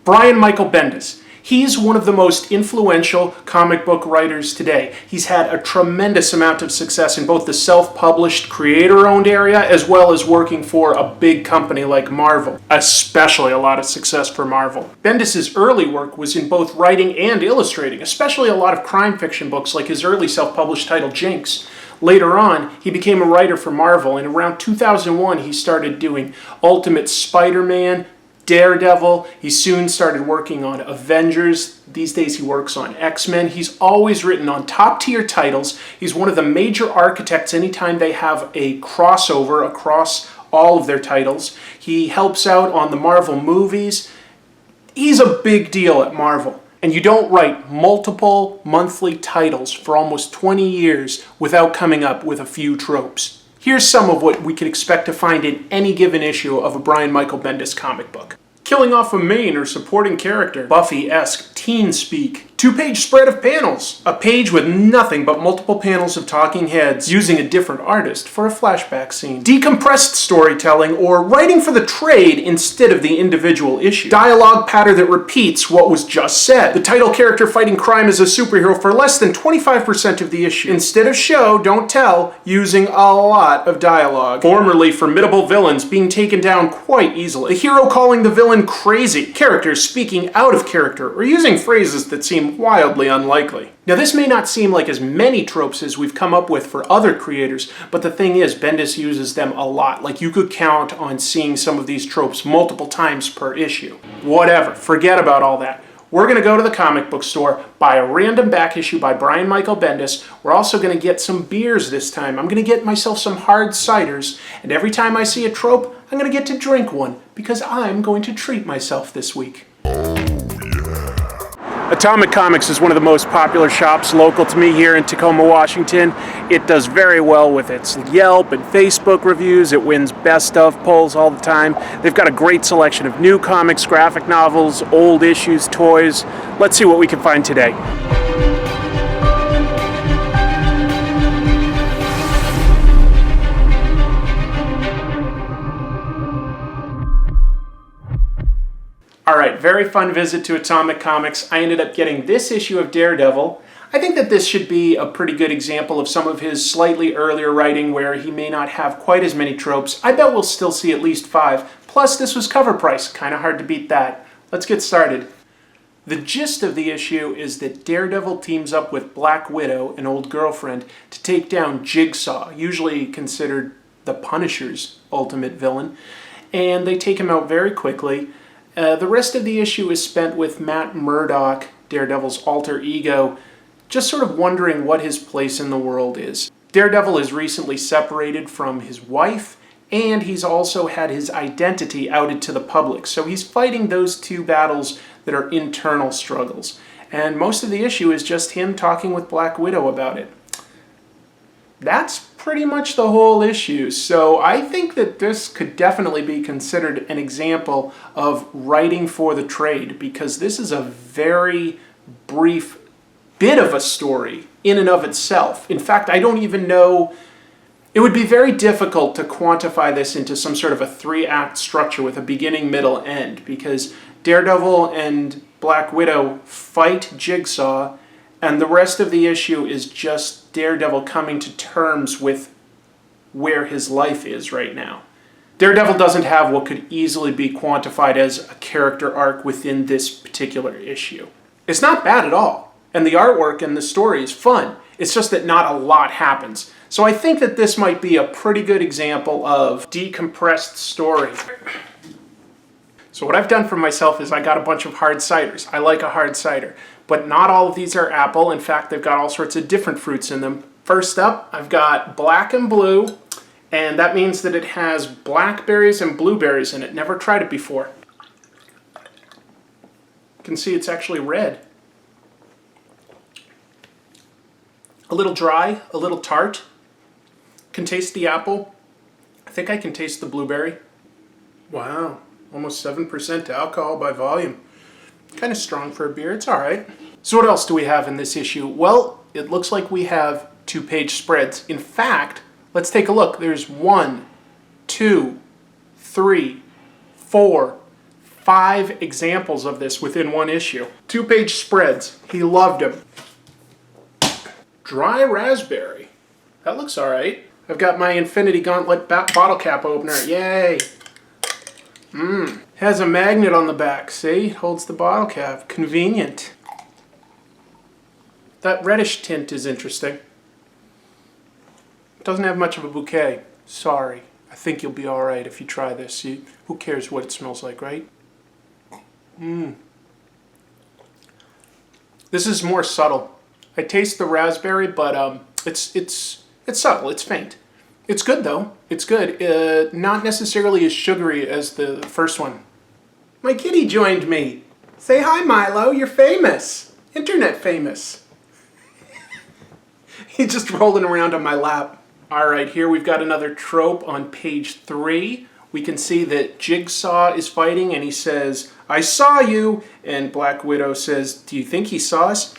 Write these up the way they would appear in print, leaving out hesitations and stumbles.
Brian Michael Bendis. He's one of the most influential comic book writers today. He's had a tremendous amount of success in both the self-published, creator-owned area, as well as working for a big company like Marvel. Especially a lot of success for Marvel. Bendis' early work was in both writing and illustrating, especially a lot of crime fiction books like his early self-published title, Jinx. Later on, he became a writer for Marvel, and around 2001 he started doing Ultimate Spider-Man, Daredevil. He soon started working on Avengers. These days he works on X-Men. He's always written on top-tier titles. He's one of the major architects anytime they have a crossover across all of their titles. He helps out on the Marvel movies. He's a big deal at Marvel. And you don't write multiple monthly titles for almost 20 years without coming up with a few tropes. Here's some of what we can expect to find in any given issue of a Brian Michael Bendis comic book. Killing off a main or supporting character. Buffy-esque teen speak. Two-page spread of panels. A page with nothing but multiple panels of talking heads using a different artist for a flashback scene. Decompressed storytelling or writing for the trade instead of the individual issue. Dialogue pattern that repeats what was just said. The title character fighting crime as a superhero for less than 25% of the issue. Instead of show, don't tell, using a lot of dialogue. Formerly formidable villains being taken down quite easily. A hero calling the villain crazy. Characters speaking out of character or using phrases that seem wildly unlikely. Now this may not seem like as many tropes as we've come up with for other creators, but the thing is, Bendis uses them a lot. Like you could count on seeing some of these tropes multiple times per issue. Whatever, forget about all that. We're going to go to the comic book store, buy a random back issue by Brian Michael Bendis. We're also going to get some beers this time. I'm going to get myself some hard ciders, and every time I see a trope, I'm going to get to drink one, because I'm going to treat myself this week. Atomic Comics is one of the most popular shops local to me here in Tacoma, Washington. It does very well with its Yelp and Facebook reviews. It wins best of polls all the time. They've got a great selection of new comics, graphic novels, old issues, toys. Let's see what we can find today. Alright, very fun visit to Atomic Comics. I ended up getting this issue of Daredevil. I think that this should be a pretty good example of some of his slightly earlier writing where he may not have quite as many tropes. I bet we'll still see at least 5. Plus, this was cover price. Kind of hard to beat that. Let's get started. The gist of the issue is that Daredevil teams up with Black Widow, an old girlfriend, to take down Jigsaw, usually considered the Punisher's ultimate villain, and they take him out very quickly. The rest of the issue is spent with Matt Murdock, Daredevil's alter ego, just sort of wondering what his place in the world is. Daredevil is recently separated from his wife, and he's also had his identity outed to the public. So he's fighting those two battles that are internal struggles. And most of the issue is just him talking with Black Widow about it. That's pretty much the whole issue. So I think that this could definitely be considered an example of writing for the trade, because this is a very brief bit of a story in and of itself. In fact, I don't even know, it would be very difficult to quantify this into some sort of a 3-act structure with a beginning, middle, end, because Daredevil and Black Widow fight Jigsaw, and the rest of the issue is just Daredevil coming to terms with where his life is right now. Daredevil doesn't have what could easily be quantified as a character arc within this particular issue. It's not bad at all, and the artwork and the story is fun. It's just that not a lot happens. So I think that this might be a pretty good example of decompressed story. So what I've done for myself is I got a bunch of hard ciders. I like a hard cider. But not all of these are apple. In fact, they've got all sorts of different fruits in them. First up, I've got black and blue, and that means that it has blackberries and blueberries in it. Never tried it before. You can see it's actually red. A little dry, a little tart. Can taste the apple. I think I can taste the blueberry. Wow, almost 7% alcohol by volume. Kind of strong for a beer, it's alright. So what else do we have in this issue? Well, it looks like we have 2-page spreads. In fact, let's take a look. There's 1, 2, 3, 4, 5 examples of this within one issue. 2-page spreads. He loved them. Dry raspberry. That looks all right. I've got my Infinity Gauntlet bottle cap opener. Yay. Has a magnet on the back. See? Holds the bottle cap. Convenient. That reddish tint is interesting. Doesn't have much of a bouquet. Sorry. I think you'll be all right if you try this. Who cares what it smells like, right? This is more subtle. I taste the raspberry, but it's subtle. It's faint. It's good though. It's good. Not necessarily as sugary as the first one. My kitty joined me. Say hi, Milo. You're famous. Internet famous. He's just rolling around on my lap. All right, here we've got another trope on page 3. We can see that Jigsaw is fighting and he says, "I saw you." And Black Widow says, "Do you think he saw us?"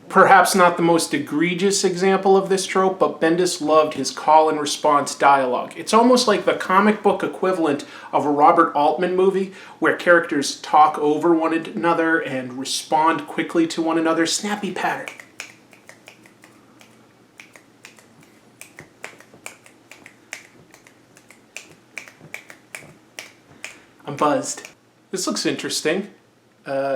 Perhaps not the most egregious example of this trope, but Bendis loved his call and response dialogue. It's almost like the comic book equivalent of a Robert Altman movie where characters talk over one another and respond quickly to one another. Snappy pattern. I'm buzzed. This looks interesting.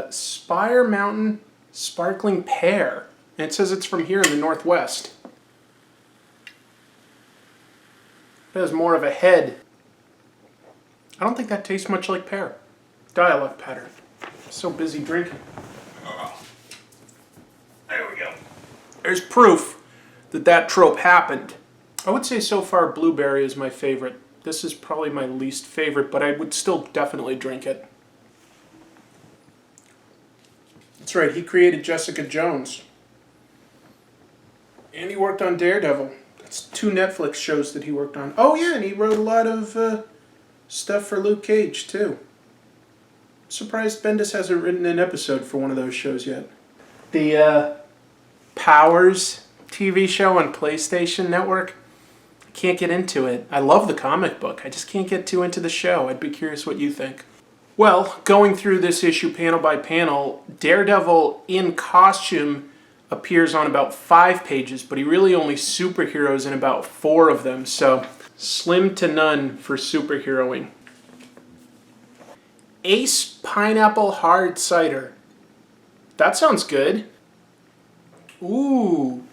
Spire Mountain Sparkling Pear. And it says it's from here in the Northwest. It has more of a head. I don't think that tastes much like pear. Dialog pattern. So busy drinking. There we go. There's proof that that trope happened. I would say so far blueberry is my favorite. This is probably my least favorite, but I would still definitely drink it. That's right, he created Jessica Jones. And he worked on Daredevil. That's 2 Netflix shows that he worked on. Oh yeah, and he wrote a lot of stuff for Luke Cage, too. Surprised Bendis hasn't written an episode for one of those shows yet. The Powers TV show on PlayStation Network. Can't get into it. I love the comic book. I just can't get too into the show. I'd be curious what you think. Well, going through this issue panel by panel, Daredevil in costume appears on about 5 pages, but he really only superheroes in about 4 of them, so slim to none for superheroing. Ace Pineapple Hard Cider. That sounds good. Ooh.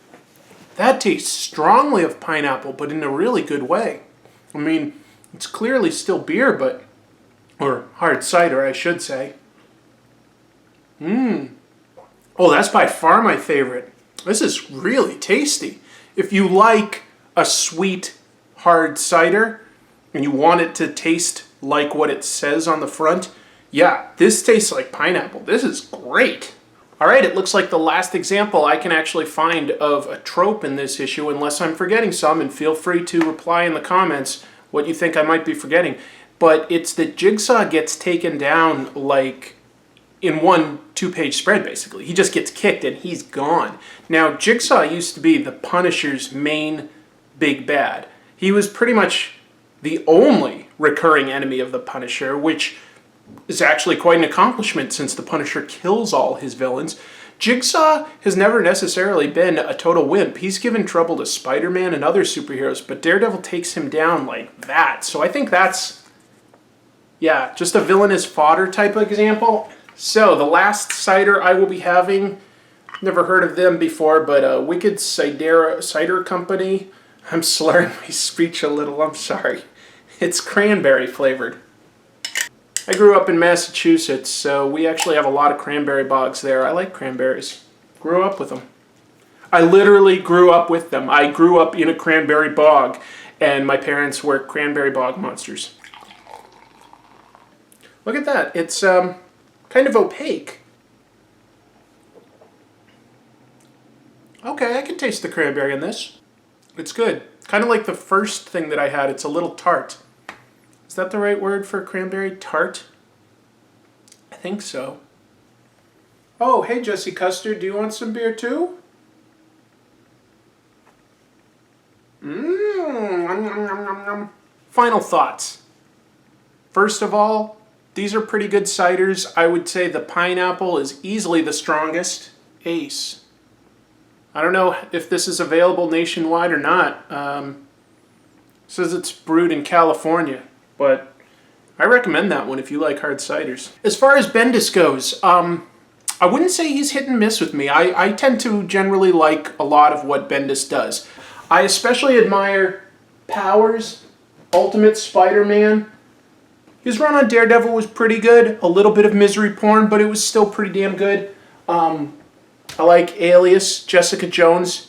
That tastes strongly of pineapple, but in a really good way. I mean, it's clearly still beer, but... or hard cider, I should say. Oh, that's by far my favorite. This is really tasty. If you like a sweet, hard cider, and you want it to taste like what it says on the front, yeah, this tastes like pineapple. This is great. All right, it looks like the last example I can actually find of a trope in this issue, unless I'm forgetting some, and feel free to reply in the comments what you think I might be forgetting. But it's that Jigsaw gets taken down like in one 2-page spread, basically. He just gets kicked and he's gone. Now, Jigsaw used to be the Punisher's main big bad. He was pretty much the only recurring enemy of the Punisher, which is actually quite an accomplishment since the Punisher kills all his villains. Jigsaw has never necessarily been a total wimp. He's given trouble to Spider-Man and other superheroes, but Daredevil takes him down like that. So I think that's, yeah, just a villainous fodder type of example. So the last cider I will be having, never heard of them before, but Wicked Cider Company. I'm slurring my speech a little, I'm sorry. It's cranberry flavored. I grew up in Massachusetts, so we actually have a lot of cranberry bogs there. I like cranberries. Grew up with them. I literally grew up with them. I grew up in a cranberry bog, and my parents were cranberry bog monsters. Look at that. It's kind of opaque. Okay, I can taste the cranberry in this. It's good. Kind of like the first thing that I had. It's a little tart. Is that the right word for cranberry? Tart? I think so. Oh, hey Jesse Custard, do you want some beer too? Final thoughts. First of all, These are pretty good ciders. I would say the pineapple is easily the strongest. Ace. I don't know if this is available nationwide or not. Says it's brewed in California, but I recommend that one if you like hard ciders. As far as Bendis goes, I wouldn't say he's hit and miss with me. I tend to generally like a lot of what Bendis does. I especially admire Powers, Ultimate Spider-Man. His run on Daredevil was pretty good. A little bit of misery porn, but it was still pretty damn good. I like Alias. Jessica Jones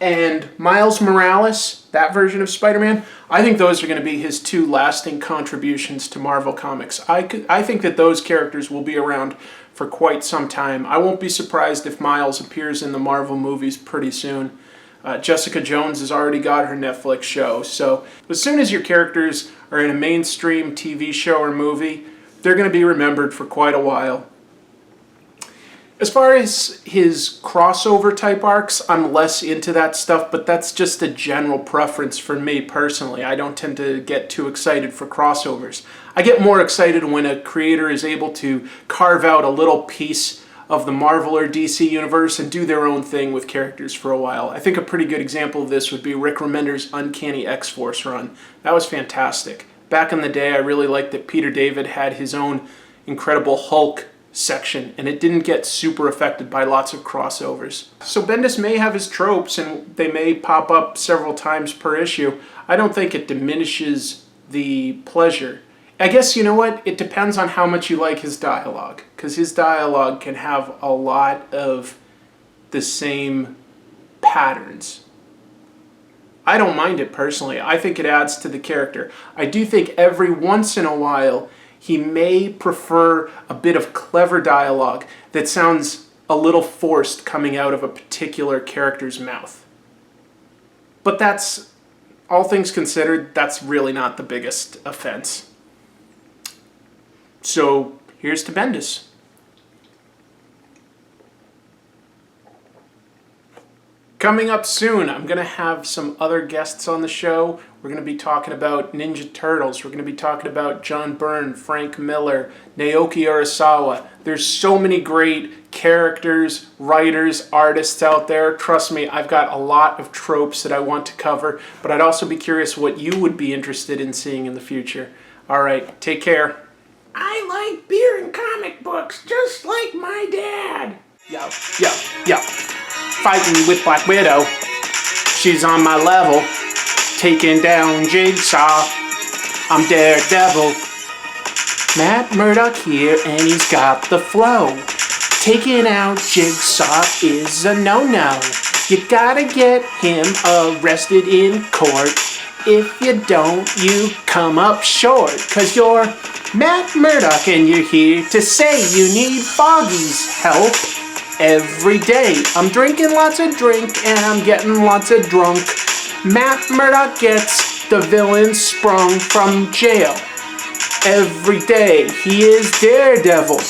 and Miles Morales, that version of Spider-Man. I think those are going to be his two lasting contributions to Marvel Comics. I think that those characters will be around for quite some time. I won't be surprised if Miles appears in the Marvel movies pretty soon. Jessica Jones has already got her Netflix show, so as soon as your characters are in a mainstream TV show or movie, they're going to be remembered for quite a while. As far as his crossover type arcs, I'm less into that stuff, but that's just a general preference for me personally. I don't tend to get too excited for crossovers. I get more excited when a creator is able to carve out a little piece of the Marvel or DC universe and do their own thing with characters for a while. I think a pretty good example of this would be Rick Remender's Uncanny X-Force run. That was fantastic. Back in the day, I really liked that Peter David had his own Incredible Hulk section, and it didn't get super affected by lots of crossovers. So Bendis may have his tropes, and they may pop up several times per issue. I don't think it diminishes the pleasure. I guess, you know what, it depends on how much you like his dialogue, because his dialogue can have a lot of the same patterns. I don't mind it personally. I think it adds to the character. I do think every once in a while he may prefer a bit of clever dialogue that sounds a little forced coming out of a particular character's mouth. But that's, all things considered, that's really not the biggest offense. So here's to Bendis. Coming up soon, I'm going to have some other guests on the show. We're going to be talking about Ninja Turtles. We're going to be talking about John Byrne, Frank Miller, Naoki Urasawa. There's so many great characters, writers, artists out there. Trust me, I've got a lot of tropes that I want to cover, but I'd also be curious what you would be interested in seeing in the future. All right, take care. I like beer and comic books, just like my dad. Yo. Fighting with Black Widow. She's on my level. Taking down Jigsaw. I'm Daredevil. Matt Murdock here, and he's got the flow. Taking out Jigsaw is a no-no. You gotta get him arrested in court. If you don't, you come up short. 'Cause you're Matt Murdock and you're here to say you need Foggy's help. Every day I'm drinking lots of drink and I'm getting lots of drunk. Matt Murdock gets the villain sprung from jail. Every day he is Daredevil.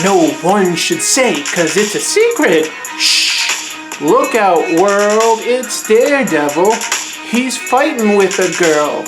No one should say 'cause it's a secret. Shh! Look out world, it's Daredevil. He's fighting with a girl.